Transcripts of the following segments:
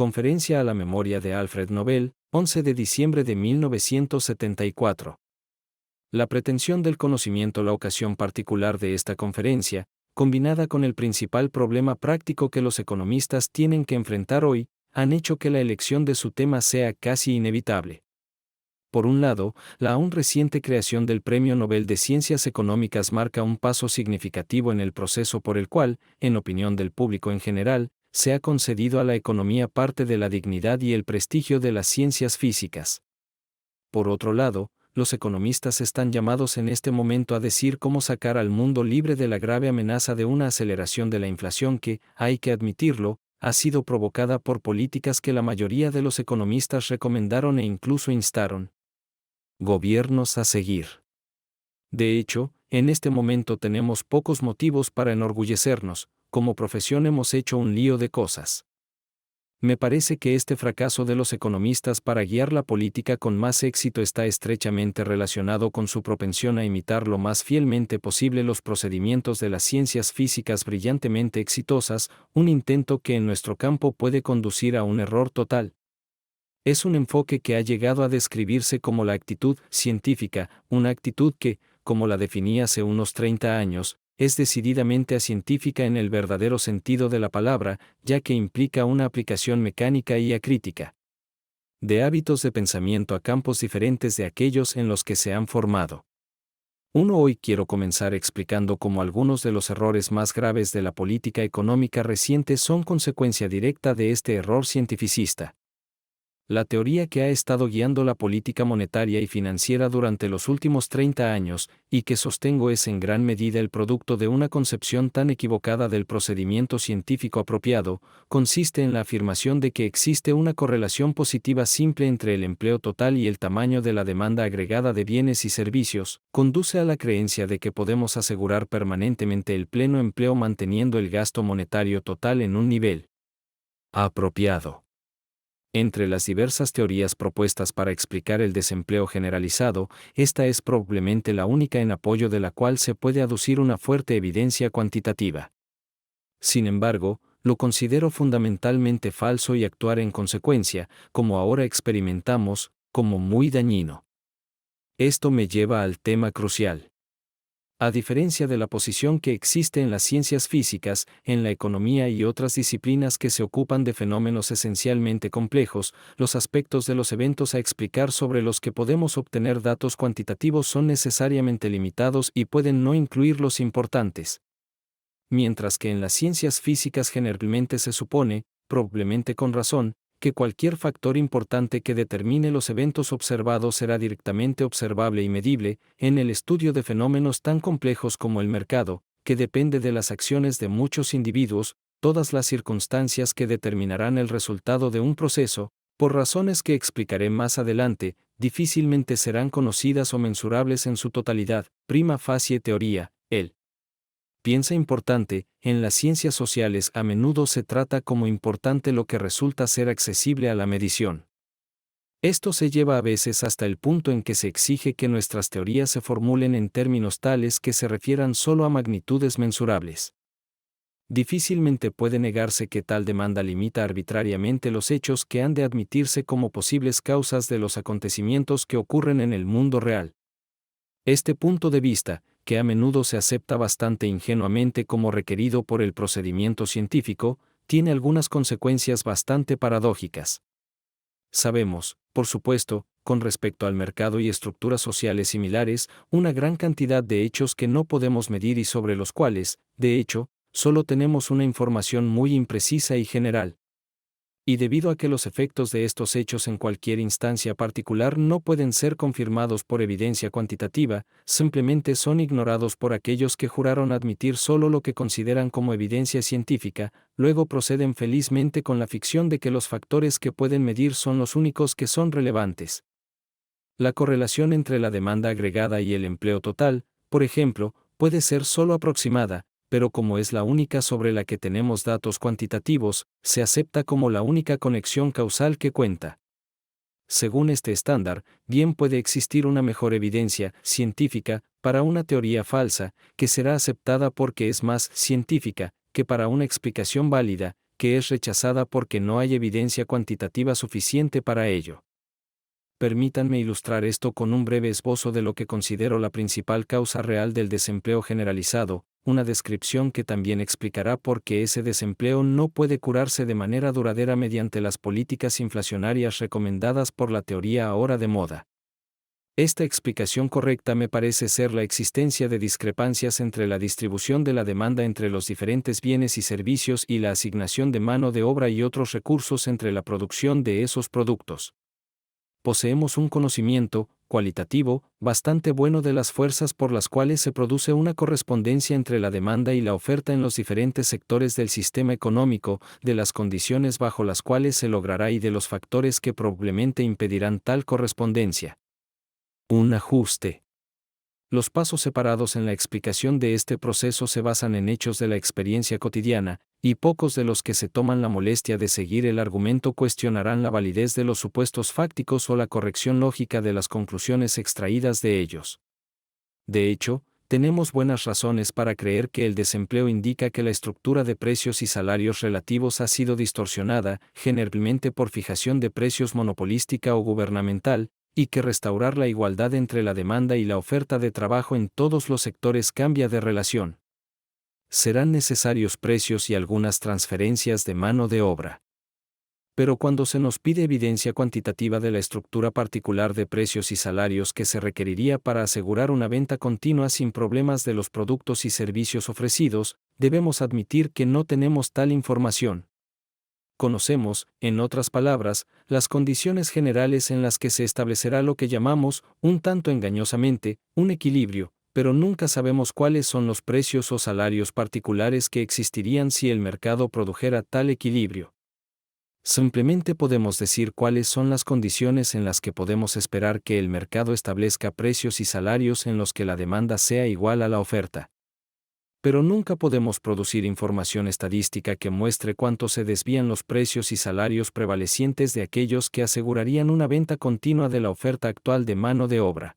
Conferencia a la memoria de Alfred Nobel, 11 de diciembre de 1974. La pretensión del conocimiento. La ocasión particular de esta conferencia, combinada con el principal problema práctico que los economistas tienen que enfrentar hoy, han hecho que la elección de su tema sea casi inevitable. Por un lado, la aún reciente creación del Premio Nobel de Ciencias Económicas marca un paso significativo en el proceso por el cual, en opinión del público en general, se ha concedido a la economía parte de la dignidad y el prestigio de las ciencias físicas. Por otro lado, los economistas están llamados en este momento a decir cómo sacar al mundo libre de la grave amenaza de una aceleración de la inflación que, hay que admitirlo, ha sido provocada por políticas que la mayoría de los economistas recomendaron e incluso instaron gobiernos a seguir. De hecho, en este momento tenemos pocos motivos para enorgullecernos, como profesión hemos hecho un lío de cosas. Me parece que este fracaso de los economistas para guiar la política con más éxito está estrechamente relacionado con su propensión a imitar lo más fielmente posible los procedimientos de las ciencias físicas brillantemente exitosas, un intento que en nuestro campo puede conducir a un error total. Es un enfoque que ha llegado a describirse como la actitud científica, una actitud que, como la definí hace unos 30 años, es decididamente acientífica en el verdadero sentido de la palabra, ya que implica una aplicación mecánica y acrítica de hábitos de pensamiento a campos diferentes de aquellos en los que se han formado. Hoy quiero comenzar explicando cómo algunos de los errores más graves de la política económica reciente son consecuencia directa de este error cientificista. La teoría que ha estado guiando la política monetaria y financiera durante los últimos 30 años, y que sostengo es en gran medida el producto de una concepción tan equivocada del procedimiento científico apropiado, consiste en la afirmación de que existe una correlación positiva simple entre el empleo total y el tamaño de la demanda agregada de bienes y servicios, conduce a la creencia de que podemos asegurar permanentemente el pleno empleo manteniendo el gasto monetario total en un nivel apropiado. Entre las diversas teorías propuestas para explicar el desempleo generalizado, esta es probablemente la única en apoyo de la cual se puede aducir una fuerte evidencia cuantitativa. Sin embargo, lo considero fundamentalmente falso y actuar en consecuencia, como ahora experimentamos, como muy dañino. Esto me lleva al tema crucial. A diferencia de la posición que existe en las ciencias físicas, en la economía y otras disciplinas que se ocupan de fenómenos esencialmente complejos, los aspectos de los eventos a explicar sobre los que podemos obtener datos cuantitativos son necesariamente limitados y pueden no incluir los importantes. Mientras que en las ciencias físicas generalmente se supone, probablemente con razón, que cualquier factor importante que determine los eventos observados será directamente observable y medible, en el estudio de fenómenos tan complejos como el mercado, que depende de las acciones de muchos individuos, todas las circunstancias que determinarán el resultado de un proceso, por razones que explicaré más adelante, difícilmente serán conocidas o mensurables en su totalidad, prima facie teoría, piensa importante, en las ciencias sociales a menudo se trata como importante lo que resulta ser accesible a la medición. Esto se lleva a veces hasta el punto en que se exige que nuestras teorías se formulen en términos tales que se refieran solo a magnitudes mensurables. Difícilmente puede negarse que tal demanda limita arbitrariamente los hechos que han de admitirse como posibles causas de los acontecimientos que ocurren en el mundo real. Este punto de vista, que a menudo se acepta bastante ingenuamente como requerido por el procedimiento científico, tiene algunas consecuencias bastante paradójicas. Sabemos, por supuesto, con respecto al mercado y estructuras sociales similares, una gran cantidad de hechos que no podemos medir y sobre los cuales, de hecho, solo tenemos una información muy imprecisa y general. Y debido a que los efectos de estos hechos en cualquier instancia particular no pueden ser confirmados por evidencia cuantitativa, simplemente son ignorados por aquellos que juraron admitir solo lo que consideran como evidencia científica, luego proceden felizmente con la ficción de que los factores que pueden medir son los únicos que son relevantes. La correlación entre la demanda agregada y el empleo total, por ejemplo, puede ser solo aproximada, pero como es la única sobre la que tenemos datos cuantitativos, se acepta como la única conexión causal que cuenta. Según este estándar, bien puede existir una mejor evidencia científica para una teoría falsa, que será aceptada porque es más científica, que para una explicación válida, que es rechazada porque no hay evidencia cuantitativa suficiente para ello. Permítanme ilustrar esto con un breve esbozo de lo que considero la principal causa real del desempleo generalizado, una descripción que también explicará por qué ese desempleo no puede curarse de manera duradera mediante las políticas inflacionarias recomendadas por la teoría ahora de moda. Esta explicación correcta me parece ser la existencia de discrepancias entre la distribución de la demanda entre los diferentes bienes y servicios y la asignación de mano de obra y otros recursos entre la producción de esos productos. Poseemos un conocimiento, cualitativo, bastante bueno de las fuerzas por las cuales se produce una correspondencia entre la demanda y la oferta en los diferentes sectores del sistema económico, de las condiciones bajo las cuales se logrará y de los factores que probablemente impedirán tal correspondencia. Un ajuste. Los pasos separados en la explicación de este proceso se basan en hechos de la experiencia cotidiana, y pocos de los que se toman la molestia de seguir el argumento cuestionarán la validez de los supuestos fácticos o la corrección lógica de las conclusiones extraídas de ellos. De hecho, tenemos buenas razones para creer que el desempleo indica que la estructura de precios y salarios relativos ha sido distorsionada, generalmente por fijación de precios monopolística o gubernamental, y que restaurar la igualdad entre la demanda y la oferta de trabajo en todos los sectores cambia de relación. Serán necesarios precios y algunas transferencias de mano de obra. Pero cuando se nos pide evidencia cuantitativa de la estructura particular de precios y salarios que se requeriría para asegurar una venta continua sin problemas de los productos y servicios ofrecidos, debemos admitir que no tenemos tal información. Conocemos, en otras palabras, las condiciones generales en las que se establecerá lo que llamamos, un tanto engañosamente, un equilibrio, pero nunca sabemos cuáles son los precios o salarios particulares que existirían si el mercado produjera tal equilibrio. Simplemente podemos decir cuáles son las condiciones en las que podemos esperar que el mercado establezca precios y salarios en los que la demanda sea igual a la oferta. Pero nunca podemos producir información estadística que muestre cuánto se desvían los precios y salarios prevalecientes de aquellos que asegurarían una venta continua de la oferta actual de mano de obra.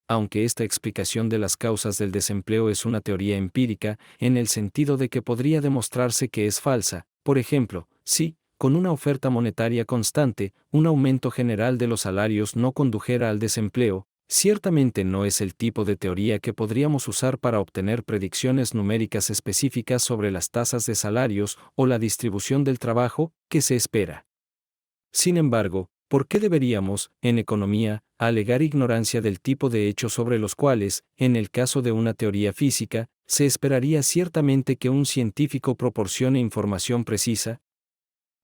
Aunque esta explicación de las causas del desempleo es una teoría empírica, en el sentido de que podría demostrarse que es falsa, por ejemplo, si, con una oferta monetaria constante, un aumento general de los salarios no condujera al desempleo, ciertamente no es el tipo de teoría que podríamos usar para obtener predicciones numéricas específicas sobre las tasas de salarios o la distribución del trabajo que se espera. Sin embargo, ¿por qué deberíamos, en economía, alegar ignorancia del tipo de hechos sobre los cuales, en el caso de una teoría física, se esperaría ciertamente que un científico proporcione información precisa?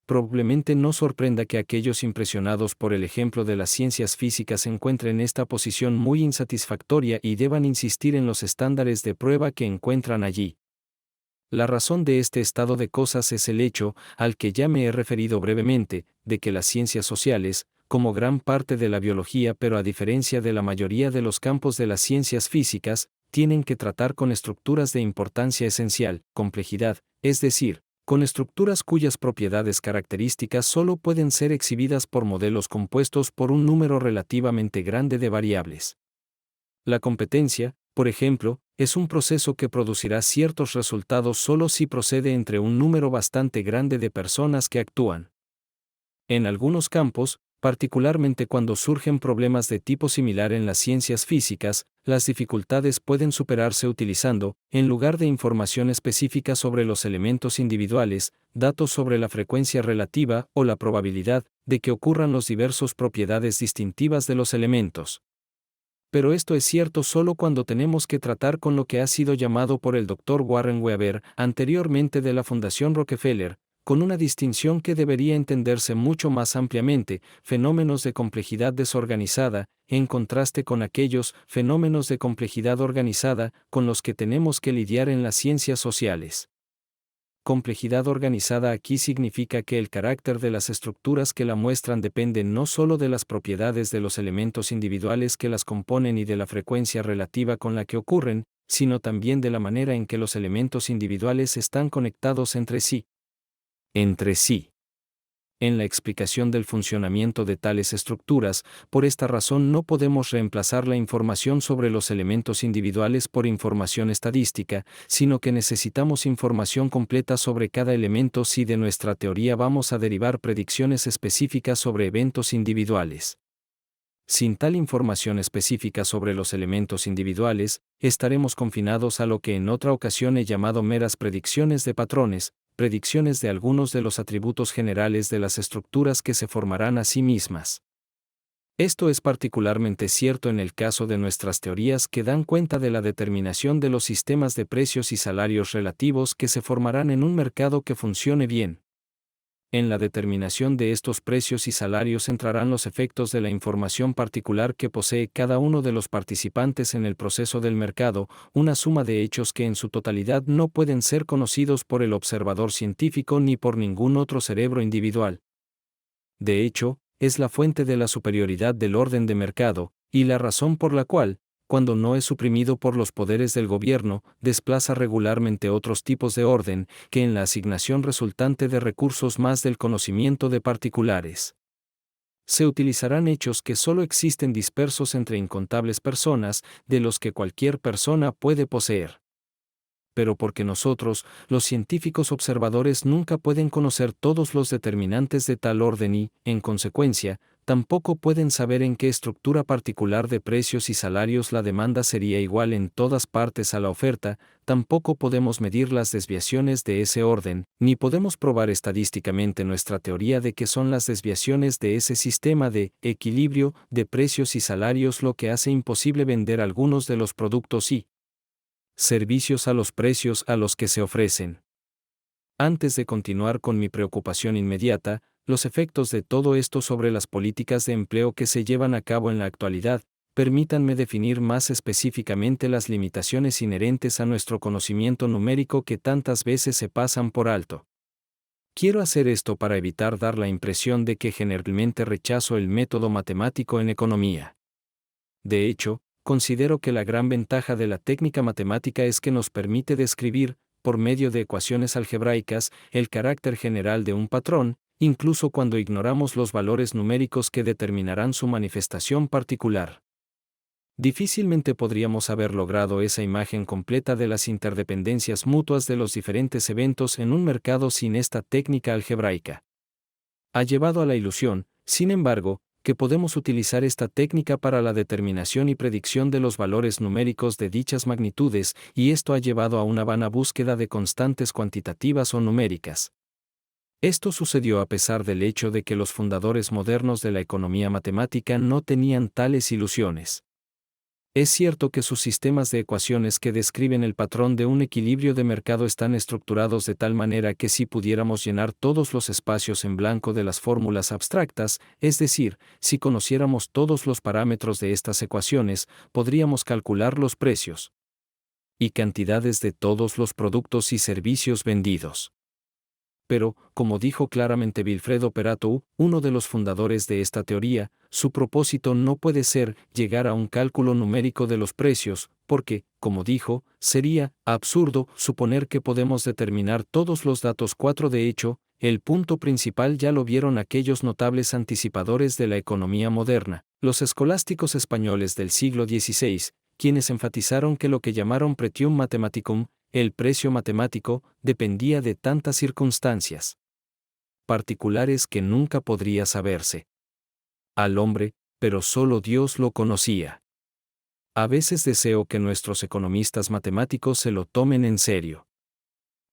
Probablemente no sorprenda que aquellos impresionados por el ejemplo de las ciencias físicas encuentren esta posición muy insatisfactoria y deban insistir en los estándares de prueba que encuentran allí. La razón de este estado de cosas es el hecho, al que ya me he referido brevemente, de que las ciencias sociales, como gran parte de la biología pero a diferencia de la mayoría de los campos de las ciencias físicas, tienen que tratar con estructuras de importancia esencial, complejidad, es decir, con estructuras cuyas propiedades características solo pueden ser exhibidas por modelos compuestos por un número relativamente grande de variables. La competencia, por ejemplo, es un proceso que producirá ciertos resultados solo si procede entre un número bastante grande de personas que actúan. En algunos campos, particularmente cuando surgen problemas de tipo similar en las ciencias físicas, las dificultades pueden superarse utilizando, en lugar de información específica sobre los elementos individuales, datos sobre la frecuencia relativa o la probabilidad de que ocurran las diversas propiedades distintivas de los elementos. Pero esto es cierto solo cuando tenemos que tratar con lo que ha sido llamado por el Dr. Warren Weber, anteriormente de la Fundación Rockefeller, con una distinción que debería entenderse mucho más ampliamente, fenómenos de complejidad desorganizada, en contraste con aquellos fenómenos de complejidad organizada con los que tenemos que lidiar en las ciencias sociales. Complejidad organizada aquí significa que el carácter de las estructuras que la muestran depende no solo de las propiedades de los elementos individuales que las componen y de la frecuencia relativa con la que ocurren, sino también de la manera en que los elementos individuales están conectados entre sí. en la explicación del funcionamiento de tales estructuras. Por esta razón no podemos reemplazar la información sobre los elementos individuales por información estadística, sino que necesitamos información completa sobre cada elemento si de nuestra teoría vamos a derivar predicciones específicas sobre eventos individuales. Sin tal información específica sobre los elementos individuales, estaremos confinados a lo que en otra ocasión he llamado meras predicciones de patrones, predicciones de algunos de los atributos generales de las estructuras que se formarán a sí mismas. Esto es particularmente cierto en el caso de nuestras teorías que dan cuenta de la determinación de los sistemas de precios y salarios relativos que se formarán en un mercado que funcione bien. En la determinación de estos precios y salarios entrarán los efectos de la información particular que posee cada uno de los participantes en el proceso del mercado, una suma de hechos que en su totalidad no pueden ser conocidos por el observador científico ni por ningún otro cerebro individual. De hecho, es la fuente de la superioridad del orden de mercado, y la razón por la cual, cuando no es suprimido por los poderes del gobierno, desplaza regularmente otros tipos de orden, que en la asignación resultante de recursos más del conocimiento de particulares. Se utilizarán hechos que solo existen dispersos entre incontables personas, de los que cualquier persona puede poseer. Pero porque nosotros, los científicos observadores, nunca pueden conocer todos los determinantes de tal orden y, en consecuencia, tampoco pueden saber en qué estructura particular de precios y salarios la demanda sería igual en todas partes a la oferta, tampoco podemos medir las desviaciones de ese orden, ni podemos probar estadísticamente nuestra teoría de que son las desviaciones de ese sistema de equilibrio de precios y salarios lo que hace imposible vender algunos de los productos y servicios a los precios a los que se ofrecen. Antes de continuar con mi preocupación inmediata, los efectos de todo esto sobre las políticas de empleo que se llevan a cabo en la actualidad, permítanme definir más específicamente las limitaciones inherentes a nuestro conocimiento numérico que tantas veces se pasan por alto. Quiero hacer esto para evitar dar la impresión de que generalmente rechazo el método matemático en economía. De hecho, considero que la gran ventaja de la técnica matemática es que nos permite describir, por medio de ecuaciones algebraicas, el carácter general de un patrón, incluso cuando ignoramos los valores numéricos que determinarán su manifestación particular. Difícilmente podríamos haber logrado esa imagen completa de las interdependencias mutuas de los diferentes eventos en un mercado sin esta técnica algebraica. Ha llevado a la ilusión, sin embargo, que podemos utilizar esta técnica para la determinación y predicción de los valores numéricos de dichas magnitudes, y esto ha llevado a una vana búsqueda de constantes cuantitativas o numéricas. Esto sucedió a pesar del hecho de que los fundadores modernos de la economía matemática no tenían tales ilusiones. Es cierto que sus sistemas de ecuaciones que describen el patrón de un equilibrio de mercado están estructurados de tal manera que si pudiéramos llenar todos los espacios en blanco de las fórmulas abstractas, es decir, si conociéramos todos los parámetros de estas ecuaciones, podríamos calcular los precios y cantidades de todos los productos y servicios vendidos. Pero, como dijo claramente Vilfredo Peratou, uno de los fundadores de esta teoría, su propósito no puede ser llegar a un cálculo numérico de los precios, porque, como dijo, sería absurdo suponer que podemos determinar todos los datos. 4 De hecho, el punto principal ya lo vieron aquellos notables anticipadores de la economía moderna, los escolásticos españoles del siglo XVI, quienes enfatizaron que lo que llamaron pretium mathematicum, el precio matemático, dependía de tantas circunstancias particulares que nunca podría saberse al hombre, pero solo Dios lo conocía. A veces deseo que nuestros economistas matemáticos se lo tomen en serio.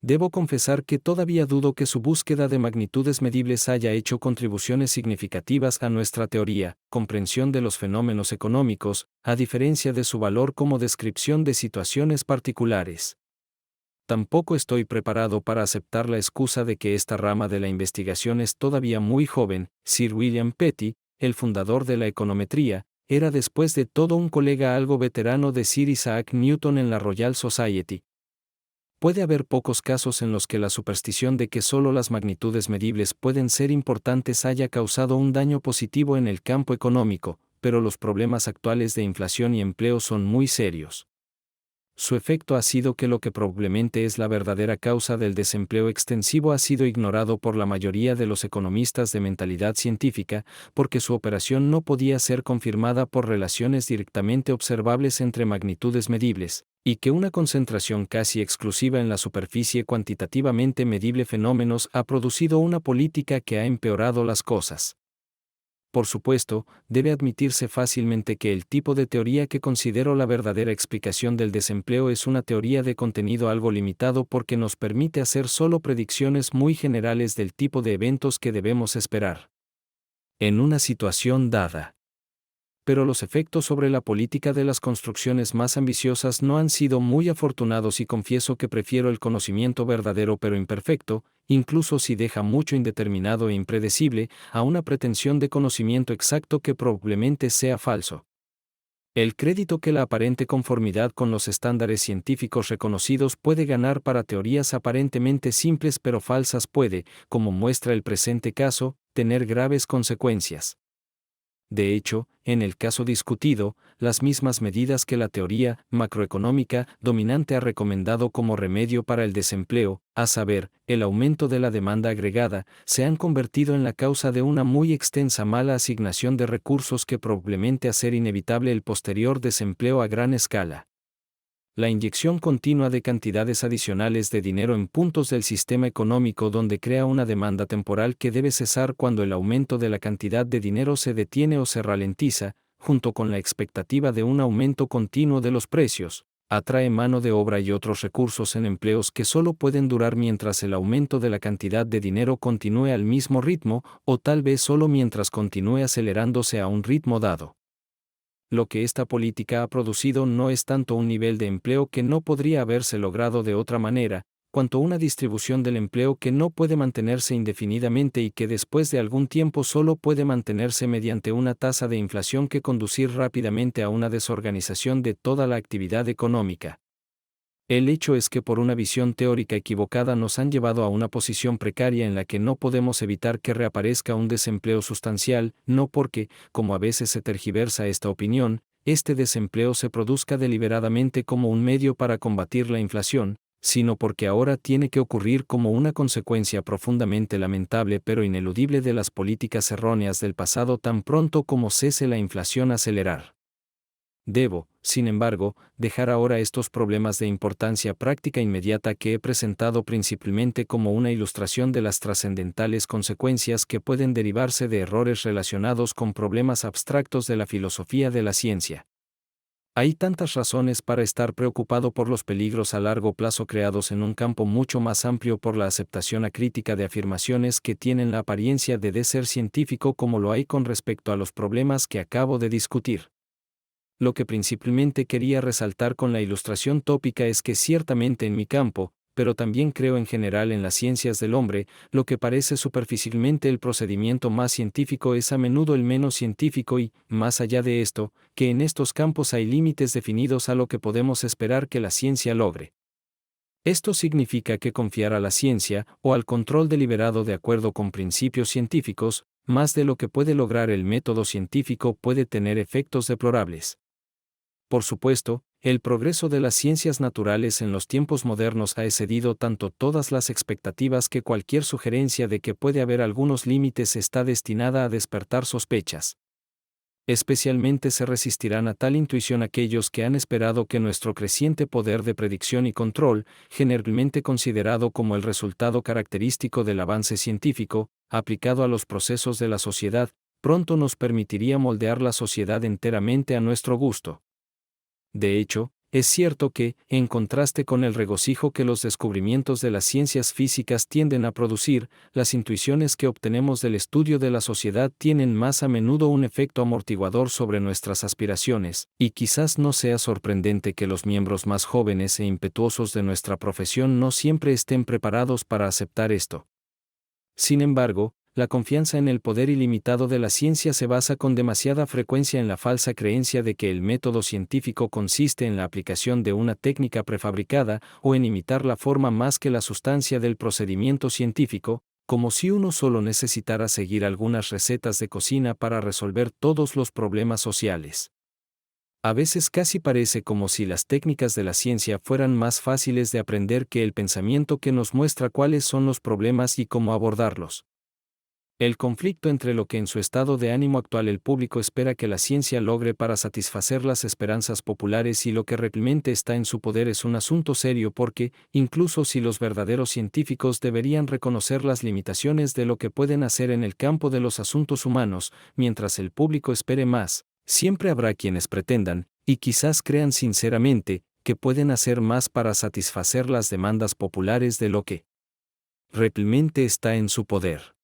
Debo confesar que todavía dudo que su búsqueda de magnitudes medibles haya hecho contribuciones significativas a nuestra teoría, comprensión de los fenómenos económicos, a diferencia de su valor como descripción de situaciones particulares. Tampoco estoy preparado para aceptar la excusa de que esta rama de la investigación es todavía muy joven. Sir William Petty, el fundador de la econometría, era después de todo un colega algo veterano de Sir Isaac Newton en la Royal Society. Puede haber pocos casos en los que la superstición de que solo las magnitudes medibles pueden ser importantes haya causado un daño positivo en el campo económico, pero los problemas actuales de inflación y empleo son muy serios. Su efecto ha sido que lo que probablemente es la verdadera causa del desempleo extensivo ha sido ignorado por la mayoría de los economistas de mentalidad científica, porque su operación no podía ser confirmada por relaciones directamente observables entre magnitudes medibles, y que una concentración casi exclusiva en la superficie cuantitativamente medible fenómenos ha producido una política que ha empeorado las cosas. Por supuesto, debe admitirse fácilmente que el tipo de teoría que considero la verdadera explicación del desempleo es una teoría de contenido algo limitado porque nos permite hacer solo predicciones muy generales del tipo de eventos que debemos esperar en una situación dada. Pero los efectos sobre la política de las construcciones más ambiciosas no han sido muy afortunados y confieso que prefiero el conocimiento verdadero pero imperfecto, incluso si deja mucho indeterminado e impredecible, a una pretensión de conocimiento exacto que probablemente sea falso. El crédito que la aparente conformidad con los estándares científicos reconocidos puede ganar para teorías aparentemente simples pero falsas puede, como muestra el presente caso, tener graves consecuencias. De hecho, en el caso discutido, las mismas medidas que la teoría macroeconómica dominante ha recomendado como remedio para el desempleo, a saber, el aumento de la demanda agregada, se han convertido en la causa de una muy extensa mala asignación de recursos que probablemente hacer inevitable el posterior desempleo a gran escala. La inyección continua de cantidades adicionales de dinero en puntos del sistema económico donde crea una demanda temporal que debe cesar cuando el aumento de la cantidad de dinero se detiene o se ralentiza, junto con la expectativa de un aumento continuo de los precios, atrae mano de obra y otros recursos en empleos que solo pueden durar mientras el aumento de la cantidad de dinero continúe al mismo ritmo, o tal vez solo mientras continúe acelerándose a un ritmo dado. Lo que esta política ha producido no es tanto un nivel de empleo que no podría haberse logrado de otra manera, cuanto una distribución del empleo que no puede mantenerse indefinidamente y que después de algún tiempo solo puede mantenerse mediante una tasa de inflación que conducir rápidamente a una desorganización de toda la actividad económica. El hecho es que por una visión teórica equivocada nos han llevado a una posición precaria en la que no podemos evitar que reaparezca un desempleo sustancial, no porque, como a veces se tergiversa esta opinión, este desempleo se produzca deliberadamente como un medio para combatir la inflación, sino porque ahora tiene que ocurrir como una consecuencia profundamente lamentable pero ineludible de las políticas erróneas del pasado tan pronto como cese la inflación acelerar. Debo, sin embargo, dejar ahora estos problemas de importancia práctica inmediata que he presentado principalmente como una ilustración de las trascendentales consecuencias que pueden derivarse de errores relacionados con problemas abstractos de la filosofía de la ciencia. Hay tantas razones para estar preocupado por los peligros a largo plazo creados en un campo mucho más amplio por la aceptación acrítica de afirmaciones que tienen la apariencia de ser científico como lo hay con respecto a los problemas que acabo de discutir. Lo que principalmente quería resaltar con la ilustración tópica es que ciertamente en mi campo, pero también creo en general en las ciencias del hombre, lo que parece superficialmente el procedimiento más científico es a menudo el menos científico y, más allá de esto, que en estos campos hay límites definidos a lo que podemos esperar que la ciencia logre. Esto significa que confiar a la ciencia, o al control deliberado de acuerdo con principios científicos, más de lo que puede lograr el método científico puede tener efectos deplorables. Por supuesto, el progreso de las ciencias naturales en los tiempos modernos ha excedido tanto todas las expectativas que cualquier sugerencia de que puede haber algunos límites está destinada a despertar sospechas. Especialmente se resistirán a tal intuición aquellos que han esperado que nuestro creciente poder de predicción y control, generalmente considerado como el resultado característico del avance científico, aplicado a los procesos de la sociedad, pronto nos permitiría moldear la sociedad enteramente a nuestro gusto. De hecho, es cierto que, en contraste con el regocijo que los descubrimientos de las ciencias físicas tienden a producir, las intuiciones que obtenemos del estudio de la sociedad tienen más a menudo un efecto amortiguador sobre nuestras aspiraciones, y quizás no sea sorprendente que los miembros más jóvenes e impetuosos de nuestra profesión no siempre estén preparados para aceptar esto. Sin embargo, la confianza en el poder ilimitado de la ciencia se basa con demasiada frecuencia en la falsa creencia de que el método científico consiste en la aplicación de una técnica prefabricada o en imitar la forma más que la sustancia del procedimiento científico, como si uno solo necesitara seguir algunas recetas de cocina para resolver todos los problemas sociales. A veces casi parece como si las técnicas de la ciencia fueran más fáciles de aprender que el pensamiento que nos muestra cuáles son los problemas y cómo abordarlos. El conflicto entre lo que en su estado de ánimo actual el público espera que la ciencia logre para satisfacer las esperanzas populares y lo que realmente está en su poder es un asunto serio porque, incluso si los verdaderos científicos deberían reconocer las limitaciones de lo que pueden hacer en el campo de los asuntos humanos, mientras el público espere más, siempre habrá quienes pretendan, y quizás crean sinceramente, que pueden hacer más para satisfacer las demandas populares de lo que realmente está en su poder.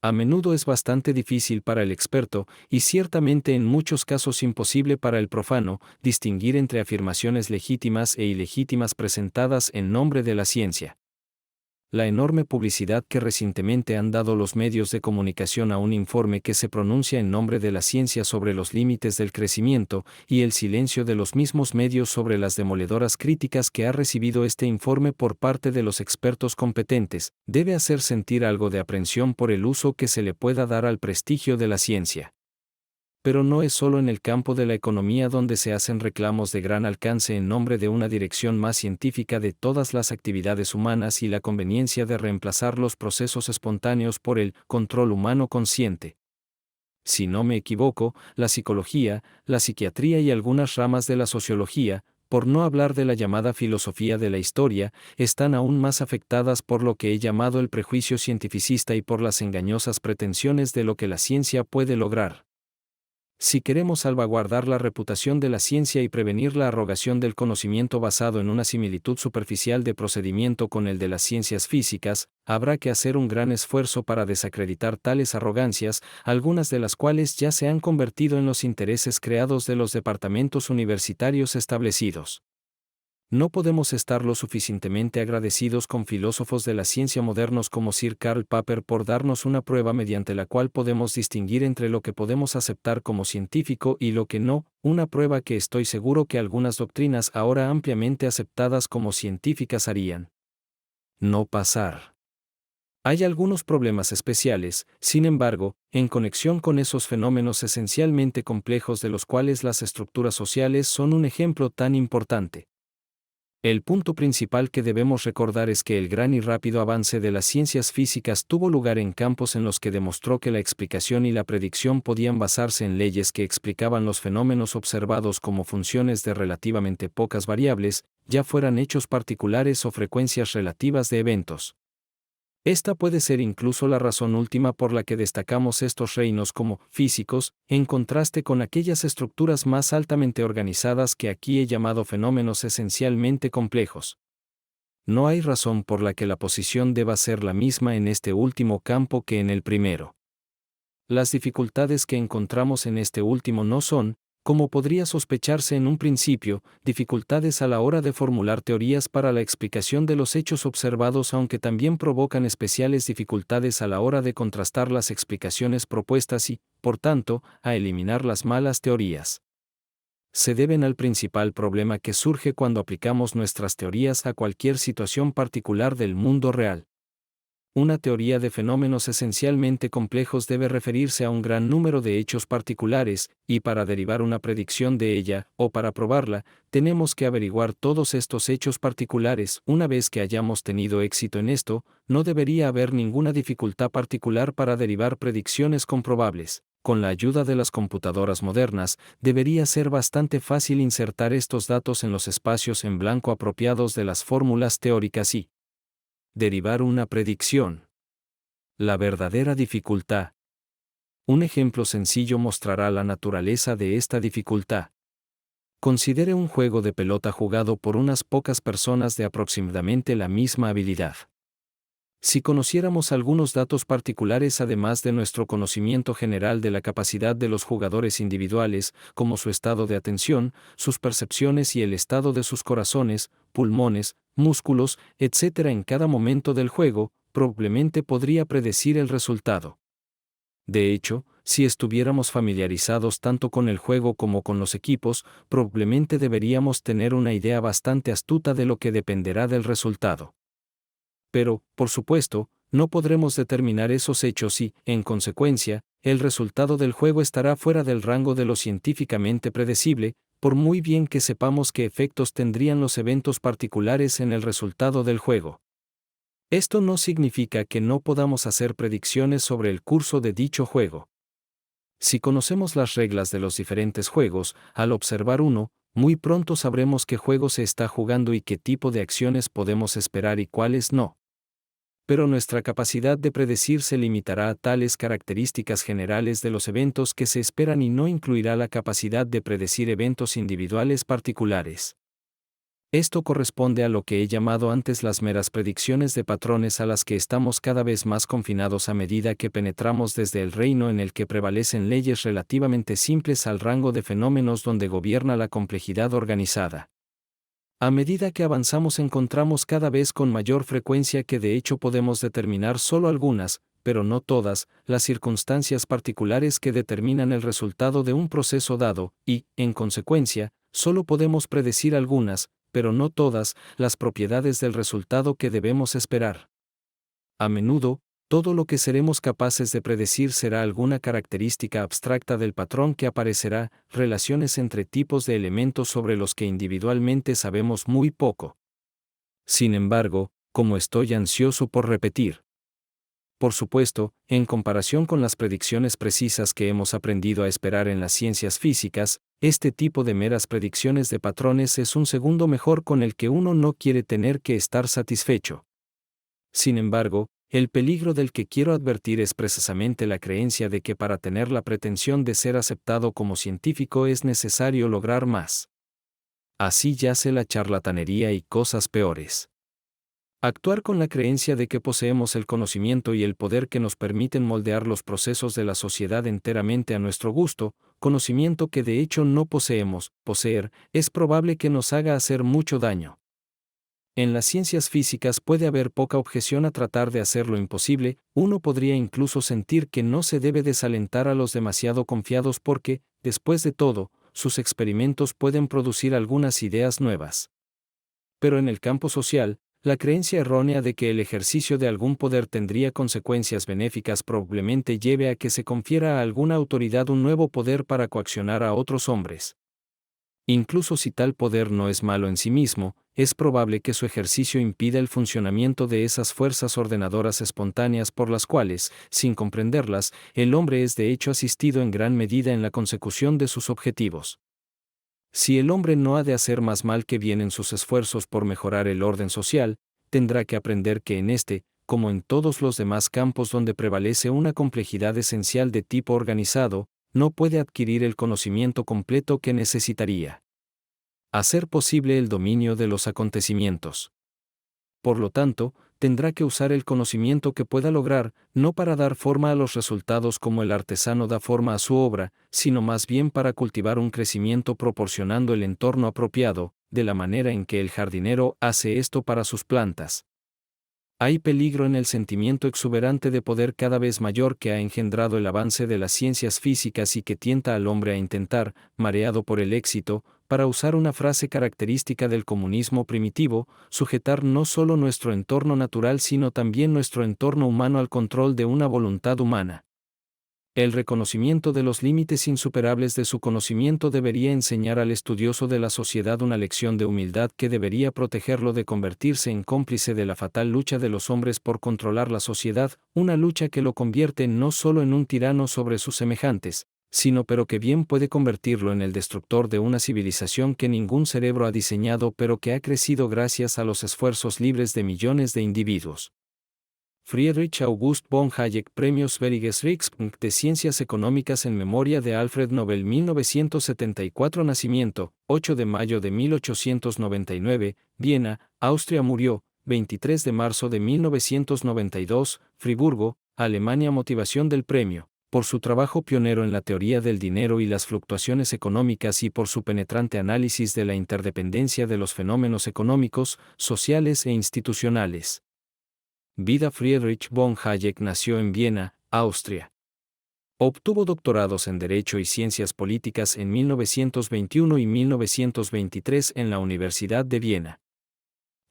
A menudo es bastante difícil para el experto, y ciertamente en muchos casos imposible para el profano, distinguir entre afirmaciones legítimas e ilegítimas presentadas en nombre de la ciencia. La enorme publicidad que recientemente han dado los medios de comunicación a un informe que se pronuncia en nombre de la ciencia sobre los límites del crecimiento, y el silencio de los mismos medios sobre las demoledoras críticas que ha recibido este informe por parte de los expertos competentes, debe hacer sentir algo de aprensión por el uso que se le pueda dar al prestigio de la ciencia. Pero no es solo en el campo de la economía donde se hacen reclamos de gran alcance en nombre de una dirección más científica de todas las actividades humanas y la conveniencia de reemplazar los procesos espontáneos por el control humano consciente. Si no me equivoco, la psicología, la psiquiatría y algunas ramas de la sociología, por no hablar de la llamada filosofía de la historia, están aún más afectadas por lo que he llamado el prejuicio cientificista y por las engañosas pretensiones de lo que la ciencia puede lograr. Si queremos salvaguardar la reputación de la ciencia y prevenir la arrogación del conocimiento basado en una similitud superficial de procedimiento con el de las ciencias físicas, habrá que hacer un gran esfuerzo para desacreditar tales arrogancias, algunas de las cuales ya se han convertido en los intereses creados de los departamentos universitarios establecidos. No podemos estar lo suficientemente agradecidos con filósofos de la ciencia modernos como Sir Karl Popper por darnos una prueba mediante la cual podemos distinguir entre lo que podemos aceptar como científico y lo que no, una prueba que estoy seguro que algunas doctrinas ahora ampliamente aceptadas como científicas harían. No pasar. Hay algunos problemas especiales, sin embargo, en conexión con esos fenómenos esencialmente complejos de los cuales las estructuras sociales son un ejemplo tan importante. El punto principal que debemos recordar es que el gran y rápido avance de las ciencias físicas tuvo lugar en campos en los que demostró que la explicación y la predicción podían basarse en leyes que explicaban los fenómenos observados como funciones de relativamente pocas variables, ya fueran hechos particulares o frecuencias relativas de eventos. Esta puede ser incluso la razón última por la que destacamos estos reinos como físicos, en contraste con aquellas estructuras más altamente organizadas que aquí he llamado fenómenos esencialmente complejos. No hay razón por la que la posición deba ser la misma en este último campo que en el primero. Las dificultades que encontramos en este último no son, como podría sospecharse en un principio, dificultades a la hora de formular teorías para la explicación de los hechos observados, aunque también provocan especiales dificultades a la hora de contrastar las explicaciones propuestas y, por tanto, a eliminar las malas teorías. Se deben al principal problema que surge cuando aplicamos nuestras teorías a cualquier situación particular del mundo real. Una teoría de fenómenos esencialmente complejos debe referirse a un gran número de hechos particulares, y para derivar una predicción de ella, o para probarla, tenemos que averiguar todos estos hechos particulares. Una vez que hayamos tenido éxito en esto, no debería haber ninguna dificultad particular para derivar predicciones comprobables. Con la ayuda de las computadoras modernas, debería ser bastante fácil insertar estos datos en los espacios en blanco apropiados de las fórmulas teóricas y derivar una predicción. La verdadera dificultad. Un ejemplo sencillo mostrará la naturaleza de esta dificultad. Considere un juego de pelota jugado por unas pocas personas de aproximadamente la misma habilidad. Si conociéramos algunos datos particulares además de nuestro conocimiento general de la capacidad de los jugadores individuales, como su estado de atención, sus percepciones y el estado de sus corazones, pulmones, músculos, etc. en cada momento del juego, probablemente podría predecir el resultado. De hecho, si estuviéramos familiarizados tanto con el juego como con los equipos, probablemente deberíamos tener una idea bastante astuta de lo que dependerá del resultado. Pero, por supuesto, no podremos determinar esos hechos y, en consecuencia, el resultado del juego estará fuera del rango de lo científicamente predecible, por muy bien que sepamos qué efectos tendrían los eventos particulares en el resultado del juego. Esto no significa que no podamos hacer predicciones sobre el curso de dicho juego. Si conocemos las reglas de los diferentes juegos, al observar uno, muy pronto sabremos qué juego se está jugando y qué tipo de acciones podemos esperar y cuáles no. Pero nuestra capacidad de predecir se limitará a tales características generales de los eventos que se esperan y no incluirá la capacidad de predecir eventos individuales particulares. Esto corresponde a lo que he llamado antes las meras predicciones de patrones a las que estamos cada vez más confinados a medida que penetramos desde el reino en el que prevalecen leyes relativamente simples al rango de fenómenos donde gobierna la complejidad organizada. A medida que avanzamos encontramos cada vez con mayor frecuencia que de hecho podemos determinar solo algunas, pero no todas, las circunstancias particulares que determinan el resultado de un proceso dado, y, en consecuencia, solo podemos predecir algunas, pero no todas, las propiedades del resultado que debemos esperar. A menudo, todo lo que seremos capaces de predecir será alguna característica abstracta del patrón que aparecerá, relaciones entre tipos de elementos sobre los que individualmente sabemos muy poco. Sin embargo, como estoy ansioso por repetir, por supuesto, en comparación con las predicciones precisas que hemos aprendido a esperar en las ciencias físicas, este tipo de meras predicciones de patrones es un segundo mejor con el que uno no quiere tener que estar satisfecho. Sin embargo, el peligro del que quiero advertir es precisamente la creencia de que para tener la pretensión de ser aceptado como científico es necesario lograr más. Así yace la charlatanería y cosas peores. Actuar con la creencia de que poseemos el conocimiento y el poder que nos permiten moldear los procesos de la sociedad enteramente a nuestro gusto, conocimiento que de hecho no poseer, es probable que nos haga hacer mucho daño. En las ciencias físicas puede haber poca objeción a tratar de hacer lo imposible, uno podría incluso sentir que no se debe desalentar a los demasiado confiados porque, después de todo, sus experimentos pueden producir algunas ideas nuevas. Pero en el campo social, la creencia errónea de que el ejercicio de algún poder tendría consecuencias benéficas probablemente lleve a que se confiera a alguna autoridad un nuevo poder para coaccionar a otros hombres. Incluso si tal poder no es malo en sí mismo, es probable que su ejercicio impida el funcionamiento de esas fuerzas ordenadoras espontáneas por las cuales, sin comprenderlas, el hombre es de hecho asistido en gran medida en la consecución de sus objetivos. Si el hombre no ha de hacer más mal que bien en sus esfuerzos por mejorar el orden social, tendrá que aprender que en este, como en todos los demás campos donde prevalece una complejidad esencial de tipo organizado, no puede adquirir el conocimiento completo que necesitaría. Hacer posible el dominio de los acontecimientos. Por lo tanto, tendrá que usar el conocimiento que pueda lograr, no para dar forma a los resultados como el artesano da forma a su obra, sino más bien para cultivar un crecimiento proporcionando el entorno apropiado, de la manera en que el jardinero hace esto para sus plantas. Hay peligro en el sentimiento exuberante de poder cada vez mayor que ha engendrado el avance de las ciencias físicas y que tienta al hombre a intentar, mareado por el éxito, para usar una frase característica del comunismo primitivo, sujetar no solo nuestro entorno natural sino también nuestro entorno humano al control de una voluntad humana. El reconocimiento de los límites insuperables de su conocimiento debería enseñar al estudioso de la sociedad una lección de humildad que debería protegerlo de convertirse en cómplice de la fatal lucha de los hombres por controlar la sociedad, una lucha que lo convierte no solo en un tirano sobre sus semejantes, sino pero que bien puede convertirlo en el destructor de una civilización que ningún cerebro ha diseñado pero que ha crecido gracias a los esfuerzos libres de millones de individuos. Friedrich August von Hayek Premios Sveriges Rikspunkt de Ciencias Económicas en memoria de Alfred Nobel 1974 Nacimiento, 8 de mayo de 1899, Viena, Austria Murió, 23 de marzo de 1992, Friburgo, Alemania Motivación del premio, por su trabajo pionero en la teoría del dinero y las fluctuaciones económicas y por su penetrante análisis de la interdependencia de los fenómenos económicos, sociales e institucionales. Vida Friedrich von Hayek nació en Viena, Austria. Obtuvo doctorados en Derecho y Ciencias Políticas en 1921 y 1923 en la Universidad de Viena.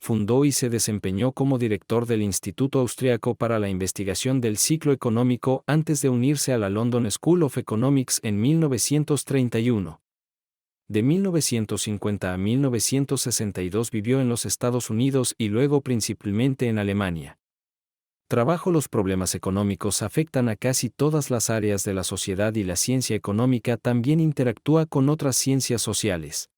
Fundó y se desempeñó como director del Instituto Austriaco para la Investigación del Ciclo Económico antes de unirse a la London School of Economics en 1931. De 1950 a 1962 vivió en los Estados Unidos y luego principalmente en Alemania. Los problemas económicos afectan a casi todas las áreas de la sociedad y la ciencia económica también interactúa con otras ciencias sociales.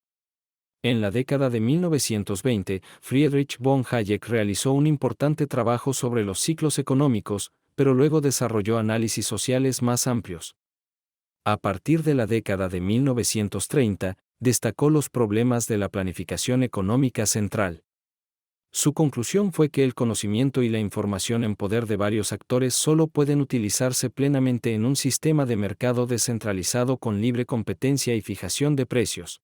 En la década de 1920, Friedrich von Hayek realizó un importante trabajo sobre los ciclos económicos, pero luego desarrolló análisis sociales más amplios. A partir de la década de 1930, destacó los problemas de la planificación económica central. Su conclusión fue que el conocimiento y la información en poder de varios actores solo pueden utilizarse plenamente en un sistema de mercado descentralizado con libre competencia y fijación de precios.